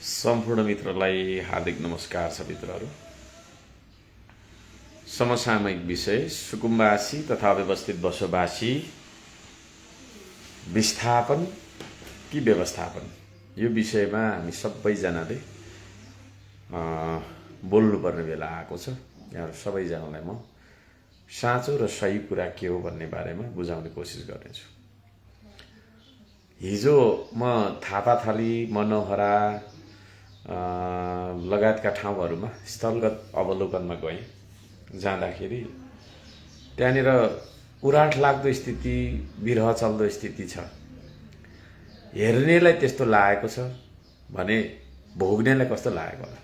सम्पूर्ण मित्रलाई हार्दिक नमस्कार छ। मित्रहरू, समसामयिक विषय सुकुम्बासी तथा व्यवस्थित बसोबासी विस्थापन कि व्यवस्थापन, यो विषयमा हामी सबैजनाले बोल्नुपर्ने बेला आएको छ। यहाँ सबैजनालाई म साँचो र सही कुरा के हो भन्ने बारेमा बुझाउने कोसिस गर्नेछु। हिजो म थापाथली, मनोहरा लगायतका ठाउँहरूमा स्थलगत अवलोकनमा गएँ। जाँदाखेरि त्यहाँनिर उराठ लाग्दो स्थिति, बिरह चल्दो स्थिति छ। हेर्नेलाई त्यस्तो लागेको छ भने भोग्नेलाई कस्तो लागेको होला।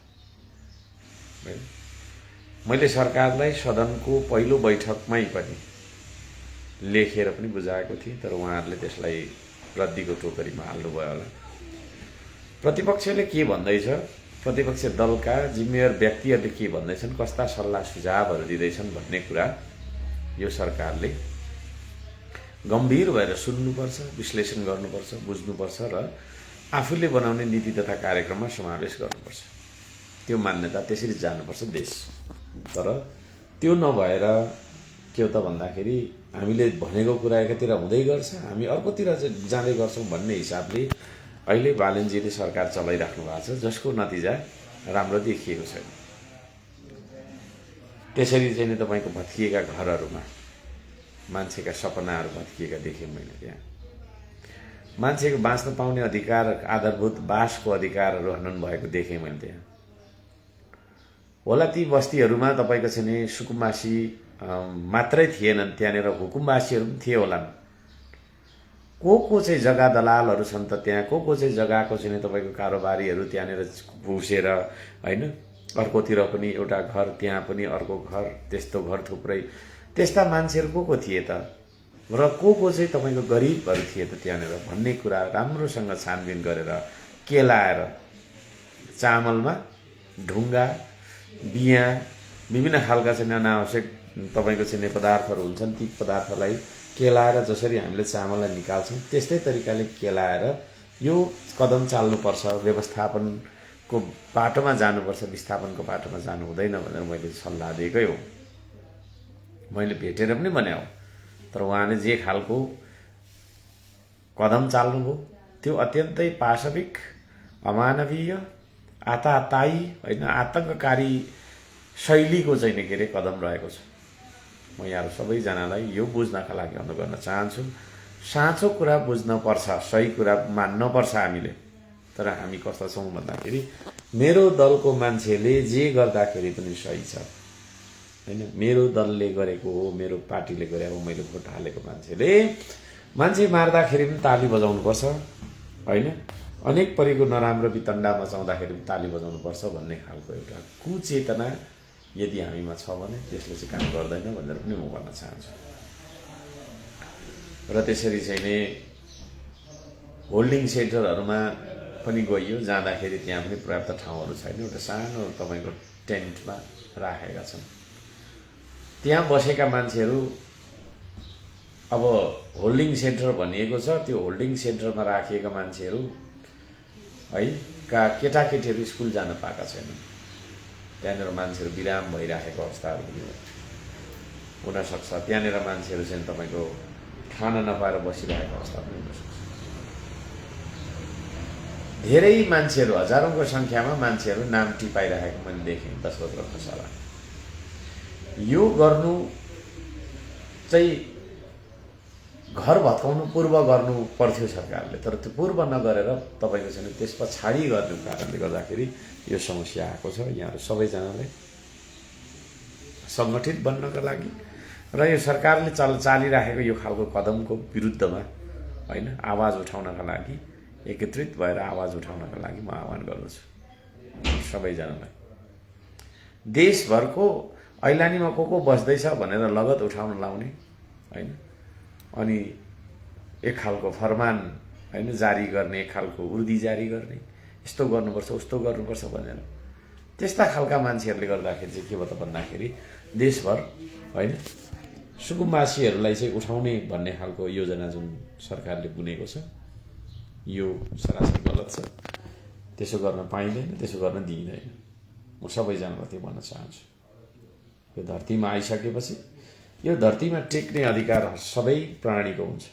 मैले सरकारलाई सदनको पहिलो बैठकमै पनि लेखेर पनि बुझाएको थिएँ, तर उहाँहरूले त्यसलाई रद्दीको टोकरीमा हाल्नुभयो होला। प्रतिपक्षले के भन्दैछ, प्रतिपक्ष दलका जिम्मेवार व्यक्तिहरूले के भन्दैछन्, कस्ता सल्लाह सुझावहरू दिँदैछन् भन्ने कुरा यो सरकारले गम्भीर भएर सुन्नुपर्छ, विश्लेषण गर्नुपर्छ, बुझ्नुपर्छ र आफूले बनाउने नीति तथा कार्यक्रममा समावेश गर्नुपर्छ। त्यो मान्यता त्यसरी जानुपर्छ देश। तर त्यो नभएर के हो त भन्दाखेरि हामीले भनेको कुरा एकातिर हुँदै गर्छ, हामी अर्कोतिर जाँदै गर्छौँ भन्ने हिसाबले अहिले बालनजीले सरकार चलाइराख्नु भएको छ, जसको नतिजा राम्रो देखिएको छैन। त्यसरी चाहिँ नि तपाईँको भत्किएका घरहरूमा मान्छेका सपनाहरू भत्किएका देखेँ मैले। त्यहाँ मान्छेको बाँच्न पाउने अधिकार, आधारभूत बासको अधिकारहरू हनन भएको देखेँ मैले। त्यहाँ होला ती बस्तीहरूमा तपाईँको चाहिँ नि सुकुम्बासी मात्रै थिएनन्, त्यहाँनिर हुकुमबासीहरू पनि थिए होलान्। को चाहिँ जग्गा दलालहरू छन् त त्यहाँ, को चाहिँ जग्गाको चाहिँ तपाईँको कारोबारीहरू त्यहाँनिर घुसेर होइन, अर्कोतिर पनि एउटा घर, त्यहाँ पनि अर्को घर, त्यस्तो घर थुप्रै, त्यस्ता मान्छेहरू को थिए त र को चाहिँ तपाईँको गरिबहरू थिए त त्यहाँनिर भन्ने कुरा राम्रोसँग छानबिन गरेर केलाएर चामलमा ढुङ्गा, बिया, विभिन्न खालका चाहिँ अनावश्यक तपाईँको चाहिँ पदार्थहरू हुन्छन्, ती पदार्थलाई केलाएर जसरी हामीले चामललाई निकाल्छौँ त्यस्तै तरिकाले केलाएर यो कदम चाल्नुपर्छ, व्यवस्थापनको बाटोमा जानुपर्छ, विस्थापनको बाटोमा जानु हुँदैन भनेर मैले सल्लाह दिएकै हो। मैले भेटेर पनि भने हो, तर उहाँले जे खालको कदम चाल्नुभयो त्यो अत्यन्तै पाशविक, अमानवीय, आताताई होइन, आतङ्ककारी शैलीको चाहिँ के अरे कदम रहेको छ। म यहाँ सबैजनालाई यो बुझ्नका लागि अनुरोध गर्न चाहन्छु। साँचो कुरा बुझ्नुपर्छ, सही कुरा मान्नुपर्छ हामीले। तर हामी कस्ता छौँ भन्दाखेरि मेरो दलको मान्छेले जे गर्दाखेरि पनि सही छ होइन, मेरो दलले गरेको हो, मेरो पार्टीले गरेको हो, मैले भोट हालेको मान्छे मार्दाखेरि पनि ताली बजाउनुपर्छ होइन, अनेक परेको नराम्रो वितण्डा मचाउँदाखेरि पनि ताली बजाउनुपर्छ भन्ने खालको एउटा कुचेतना यदि हामीमा छ भने त्यसले चाहिँ काम गर्दैन भनेर पनि म भन्न चाहन्छु। र त्यसरी चाहिँ नै होल्डिङ सेन्टरहरूमा पनि गइयो, जाँदाखेरि त्यहाँ पनि पर्याप्त ठाउँहरू छैन, एउटा सानो तपाईँको टेन्टमा राखेका छन्। त्यहाँ बसेका मान्छेहरू, अब होल्डिङ सेन्टर भनिएको छ, त्यो होल्डिङ सेन्टरमा राखिएका मान्छेहरू है का केटाकेटीहरू स्कुल जान पाएका छैनन्। त्यहाँनिर मान्छेहरू विराम भइराखेको अवस्थाहरू पनि हुनसक्छ। त्यहाँनिर मान्छेहरू चाहिँ तपाईँको खाना नपाएर बसिरहेको अवस्था पनि हुनसक्छ। धेरै मान्छेहरू, हजारौँको सङ्ख्यामा मान्छेहरू नाम टिपाइरहेको मैले देखेँ 10 वर्ष खसाला। यो गर्नु चाहिँ घर भत्काउनु पूर्व गर्नु पर्थ्यो सरकारले, तर त्यो पूर्व नगरेर तपाईँको चाहिँ त्यस पछाडि गर्नु कारणले गर्दाखेरि यो समस्या आएको छ। यहाँहरू सबैजनाले सङ्गठित बन्नका लागि र यो सरकारले चालिराखेको यो खालको कदमको विरुद्धमा होइन आवाज उठाउनका लागि, एकत्रित भएर आवाज उठाउनका लागि म आह्वान गर्दछु सबैजनालाई। देशभरको ऐलानीमा को बस्दैछ भनेर लगत उठाउन लाउने होइन, अनि एक खालको फरमान होइन जारी गर्ने, एक खालको उर्दी जारी गर्ने, यस्तो गर्नुपर्छ उस्तो गर्नुपर्छ भनेर त्यस्ता खालका मान्छेहरूले गर्दाखेरि चाहिँ के भयो त भन्दाखेरि देशभर होइन सुकुम्बासीहरूलाई चाहिँ उठाउने भन्ने खालको योजना जुन सरकारले बुनेको छ यो सरासर गलत छ। त्यसो गर्न पाइँदैन, त्यसो गर्न दिइँदैन। म सबैजनालाई त्यो भन्न चाहन्छु। यो धरतीमा आइसकेपछि यो धरतीमा टेक्ने अधिकार सबै प्राणीको हुन्छ।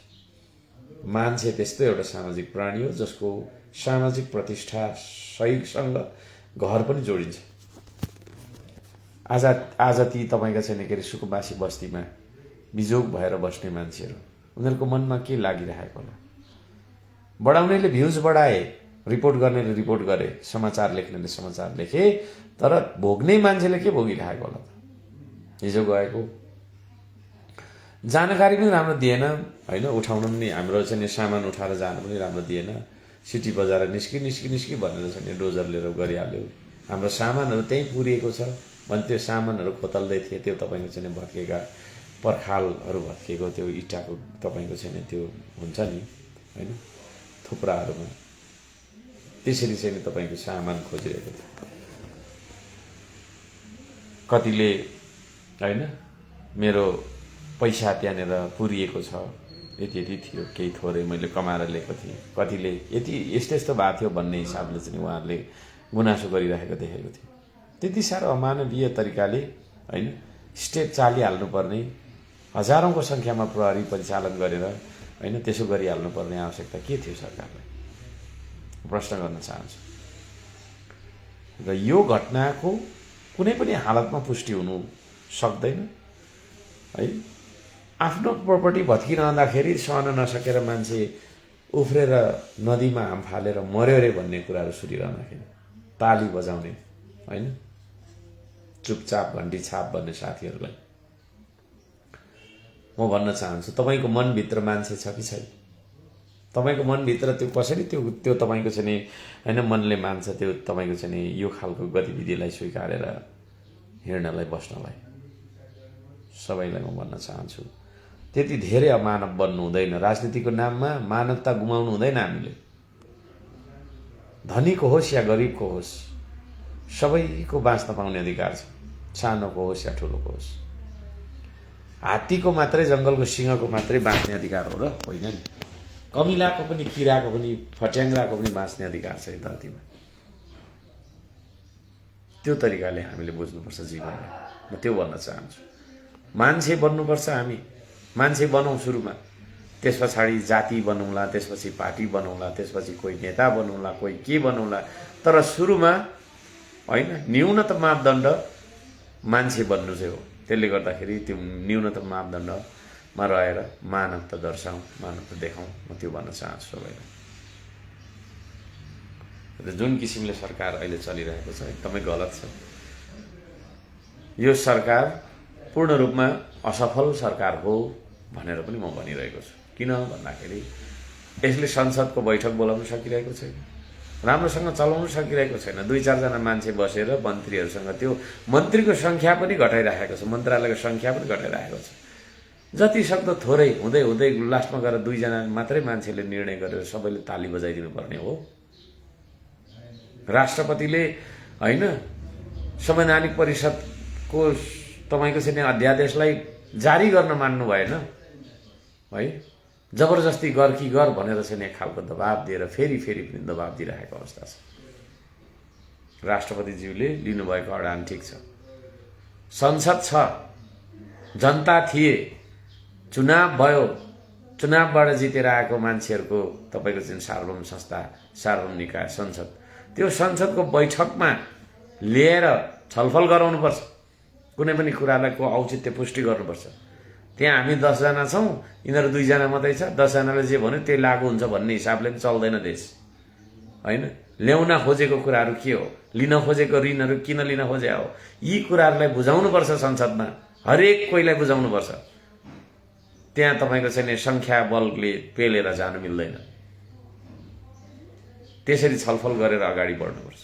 मान्छे त्यस्तो एउटा सामाजिक प्राणी हो जसको सामाजिक प्रतिष्ठा सहीसँग घर पनि जोडिन्छ। आज ती तपाईँका छैन के अरे सुकुम्बासी बस्तीमा बिजोग भएर बस्ने मान्छेहरू, उनीहरूको मनमा के लागिरहेको होला? बढाउनेले भ्युज बढाए, रिपोर्ट गर्नेले रिपोर्ट गरे, समाचार लेख्नेले समाचार लेखे, तर भोग्ने मान्छेले के भोगिरहेको होला त? हिजो गएको जानकारी पनि राम्रो दिएन होइन, उठाउन पनि हाम्रो चाहिँ सामान उठाएर जानु पनि राम्रो दिएन। सिटी बजाएर निस्की भनेर चाहिँ डोजर लिएर गरिहाल्यो। हाम्रो सामानहरू त्यहीँ पुरिएको छ भने त्यो सामानहरू खोतल्दै थिए, त्यो तपाईँको चाहिँ भत्केका पर्खालहरू भत्किएको त्यो इँटाको तपाईँको चाहिँ त्यो हुन्छ नि होइन थुप्राहरूमा, त्यसरी चाहिँ तपाईँको सामान खोजिरहेको थियो। कतिले होइन मेरो पैसा त्यहाँनिर पुरिएको छ, यति थियो, केही थोरै मैले कमाएर ल्याएको थिएँ, कतिले यति यस्तो भएको थियो भन्ने हिसाबले चाहिँ उहाँहरूले गुनासो गरिरहेको देखेको थियो। त्यति साह्रो अमानवीय तरिकाले होइन स्टेप चालिहाल्नुपर्ने, हजारौँको सङ्ख्यामा प्रहरी परिचालन गरेर होइन त्यसो गरिहाल्नुपर्ने आवश्यकता के थियो सरकारलाई? प्रश्न गर्न चाहन्छु। र यो घटनाको कुनै पनि हालतमा पुष्टि हुनु सक्दैन है। आफ्नो प्रपर्टी भत्किरहँदाखेरि सहन नसकेर मान्छे उफ्रेर नदीमा हाम फालेर मर्यो रे भन्ने कुराहरू सुनिरहँदाखेरि ताली बजाउने होइन, चुपचाप घन्टी छाप भन्ने साथीहरूलाई म भन्न चाहन्छु, तपाईँको मनभित्र मान्छे छ कि छैन? तपाईँको मनभित्र त्यो कसरी त्यो तपाईँको चाहिँ होइन मनले मान्छ त्यो तपाईँको चाहिँ यो खालको गतिविधिलाई स्वीकारेर हिँड्नलाई बस्नलाई? सबैलाई म भन्न चाहन्छु त्यति धेरै अमानव बन्नु हुँदैन। राजनीतिको नाममा मानवता गुमाउनु हुँदैन। हामीले धनीको होस् या गरिबको होस् सबैको बाँच्न पाउने अधिकार छ, सानोको होस् या ठुलोको होस्। हात्तीको मात्रै जङ्गलको सिंहको मात्रै बाँच्ने अधिकार हो र होइन नि? कमिलाको पनि, किराको पनि, फट्याङ्ग्राको पनि बाँच्ने अधिकार छ यो धरतीमा। त्यो तरिकाले हामीले बुझ्नुपर्छ जीवनमा। म त्यो भन्न चाहन्छु। मान्छे बन्नुपर्छ, हामी मान्छे बनाउँ सुरुमा, त्यस पछाडि जाति बनाउँला, त्यसपछि पार्टी बनाउँला, त्यसपछि कोही नेता बनाउँला, कोही के बनाउँला, तर सुरुमा होइन न्यूनतम मापदण्ड मान्छे बन्नु चाहिँ हो। त्यसले गर्दाखेरि त्यो न्यूनतम मापदण्डमा रहेर मानवता दर्शाउँ, मानवता देखाउँ, म त्यो भन्न चाहन्छु सबैलाई। र जुन किसिमले सरकार अहिले चलिरहेको छ एकदमै गलत छ। यो सरकार पूर्ण रूपमा असफल सरकार हो भनेर पनि म भनिरहेको छु। किन भन्दाखेरि यसले संसदको बैठक बोलाउन सकिरहेको छैन, राम्रोसँग चलाउन सकिरहेको छैन। 2-4 जना मान्छे बसेर मन्त्रीहरूसँग त्यो मन्त्रीको सङ्ख्या पनि घटाइराखेको छ, मन्त्रालयको सङ्ख्या पनि घटाइराखेको छ। जति सक्दो थोरै हुँदै हुँदै लास्टमा गएर 2 जना मात्रै मान्छेले निर्णय गरेर सबैले ताली बजाइदिनु पर्ने हो। राष्ट्रपतिले होइन संवैधानिक परिषदको तपाईँको चाहिँ अध्यादेशलाई जारी गर्न मान्नु भएन है, जबरजस्ती गर कि गर भनेर चाहिँ एक खालको दबाब दिएर फेरि पनि दबाब दिइरहेको अवस्था छ। राष्ट्रपतिज्यूले लिनुभएको अडान ठिक छ, संसद छ, जनता थिए, चुनाव भयो, चुनावबाट जितेर आएको मान्छेहरूको तपाईँको चाहिँ सार्वभौम संस्था, सार्वभौम निकाय संसद, त्यो संसदको बैठकमा लिएर छलफल गराउनुपर्छ। कुनै पनि कुरालाई को औचित्य पुष्टि गर्नुपर्छ। त्यहाँ हामी 10 जना छौँ, यिनीहरू 2 जना मात्रै छ, 10 जनाले जे भन्यो त्यही लागू हुन्छ भन्ने हिसाबले पनि चल्दैन देश होइन। ल्याउन खोजेको कुराहरू के हो, लिन खोजेको ऋणहरू किन लिन खोजे हो, यी कुराहरूलाई बुझाउनुपर्छ संसदमा, हरेक कोहीलाई बुझाउनुपर्छ। त्यहाँ तपाईँको चाहिँ सङ्ख्या बलले पेलेर जानु मिल्दैन। त्यसरी छलफल गरेर अगाडि बढ्नुपर्छ।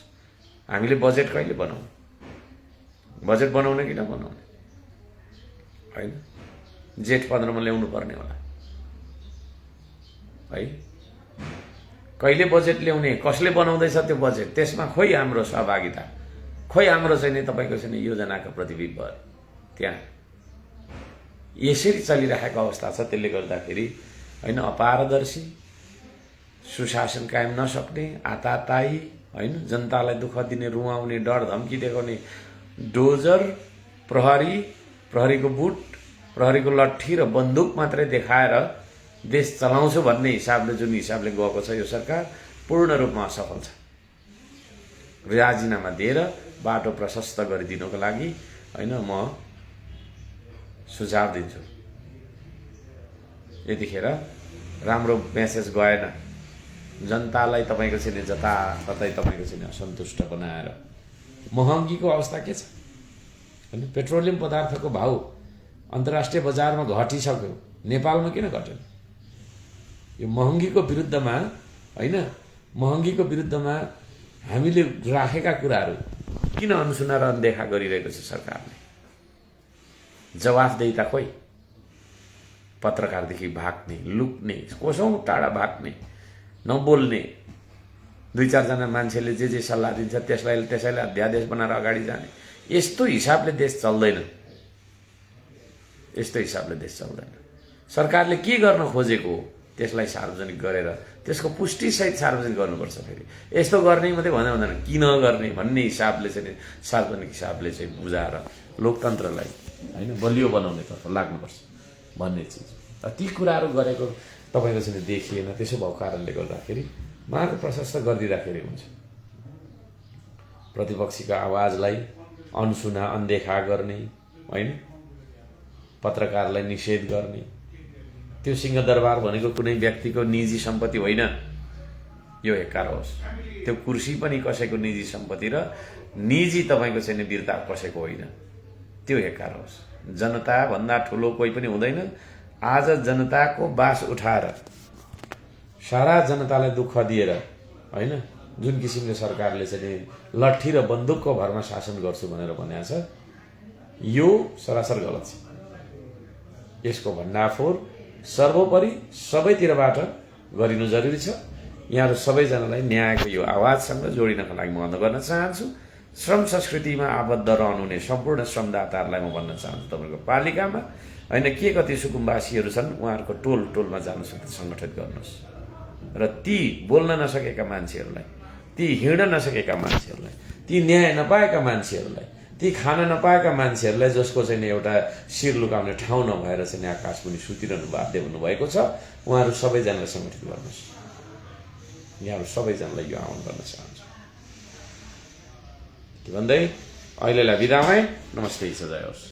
हामीले बजेट कहिले बनाउँ? बजेट बनाउने कि नबनाउने होइन, जेठ 15 मा ल्याउनु पर्ने होला है। कहिले बजेट ल्याउने, कसले बनाउँदैछ त्यो बजेट, त्यसमा खोइ हाम्रो सहभागिता, खोइ हाम्रो चाहिँ नि तपाईँको चाहिँ योजनाको प्रतिबिम्ब त्यहाँ यसरी चलिरहेको अवस्था छ। त्यसले गर्दाखेरि होइन अपारदर्शी, सुशासन कायम नसक्ने, आताताई होइन, जनतालाई दुःख दिने, रुवाउने, डर धम्की देखाउने डोजर, प्रहरीको बुट, प्रहरीको लट्ठी र बन्दुक मात्रै देखाएर देश चलाउँछु भन्ने हिसाबले जुन हिसाबले गएको छ यो सरकार पूर्ण रूपमा असफल छ। राजीनामा दिएर बाटो प्रशस्त गरिदिनको लागि होइन म सुझाव दिन्छु। यतिखेर राम्रो मेसेज गएन, जनतालाई तपाईँको चाहिँ जताततै तपाईँको चाहिँ असन्तुष्ट बनाएर। महँगीको अवस्था के छ होइन, पेट्रोलियम पदार्थको भाउ अन्तर्राष्ट्रिय बजारमा घटिसक्यो, नेपालमा किन घटेन? यो महँगीको विरुद्धमा होइन, महँगीको विरुद्धमा हामीले राखेका कुराहरू किन अनसुना र अनदेखा गरिरहेको छ सरकारले? जवाफदेहिता खोइ? पत्रकारदेखि भाग्ने, लुक्ने, कोसौँ टाढा भाग्ने, नबोल्ने, 2-4 मान्छेले जे सल्लाह दिन्छ त्यसैलाई अध्यादेश बनाएर अगाडि जाने, यस्तो हिसाबले देश चल्दैन। यस्तो हिसाबले देश चल्दैन। सरकारले के गर्न खोजेको हो त्यसलाई सार्वजनिक गरेर त्यसको पुष्टिसहित सार्वजनिक गर्नुपर्छ। फेरि यस्तो गर्ने मात्रै भन्दैन, किन गर्ने भन्ने हिसाबले चाहिँ सार्वजनिक हिसाबले चाहिँ बुझाएर लोकतन्त्रलाई होइन बलियो बनाउनेतर्फ लाग्नुपर्छ भन्ने चिज। ती कुराहरू गरेको तपाईँको चाहिँ देखिएन। त्यसो भएको कारणले गर्दाखेरि मार्ग प्रशस्त गरिदिँदाखेरि हुन्छ। प्रतिपक्षीको आवाजलाई अनसुना अनदेखा गर्ने होइन, पत्रकारलाई निषेध गर्ने। त्यो सिंहदरबार भनेको कुनै व्यक्तिको निजी सम्पत्ति होइन, यो हेक्कार होस्। त्यो कुर्सी पनि कसैको निजी सम्पत्ति र निजी तपाईँको चाहिँ वीरता कसैको होइन, त्यो हेक्कार होस्। जनता भन्दा ठुलो कोही पनि हुँदैन। आज जनताको बास उठाएर सारा जनतालाई दुःख दिएर होइन जुन किसिमले सरकारले चाहिँ लट्ठी र बन्दुकको भरमा शासन गर्छु भनेर भनेको छ, यो सरासर गलत छ। यसको भण्डाफोर सर्वोपरि सबैतिरबाट गरिनु जरुरी छ। यहाँहरू सबैजनालाई न्यायको यो आवाजसँग जोडिनका लागि म अनुरोध गर्न चाहन्छु। श्रम संस्कृतिमा आबद्ध रहनुहुने सम्पूर्ण श्रमदाताहरूलाई म भन्न चाहन्छु, तपाईँको पालिकामा होइन के कति सुकुम्बासीहरू छन्, उहाँहरूको टोलमा जानुहोस्, सङ्गठित गर्नुहोस् र ती बोल्न नसकेका मान्छेहरूलाई, ती हिँड्न नसकेका मान्छेहरूलाई, ती न्याय नपाएका मान्छेहरूलाई, ती खान नपाएका मान्छेहरूलाई जसको चाहिँ एउटा शिर लुकाउने ठाउँ नभएर चाहिँ आकाश पनि सुतिरहनु बाध्य हुनुभएको छ, उहाँहरू सबैजनालाई सङ्गठित गर्नुहोस्। यहाँहरू सबैजनालाई यो आह्वान गर्न चाहन्छु भन्दै अहिलेलाई बिदा भएँ। नमस्ते, सजाय होस्।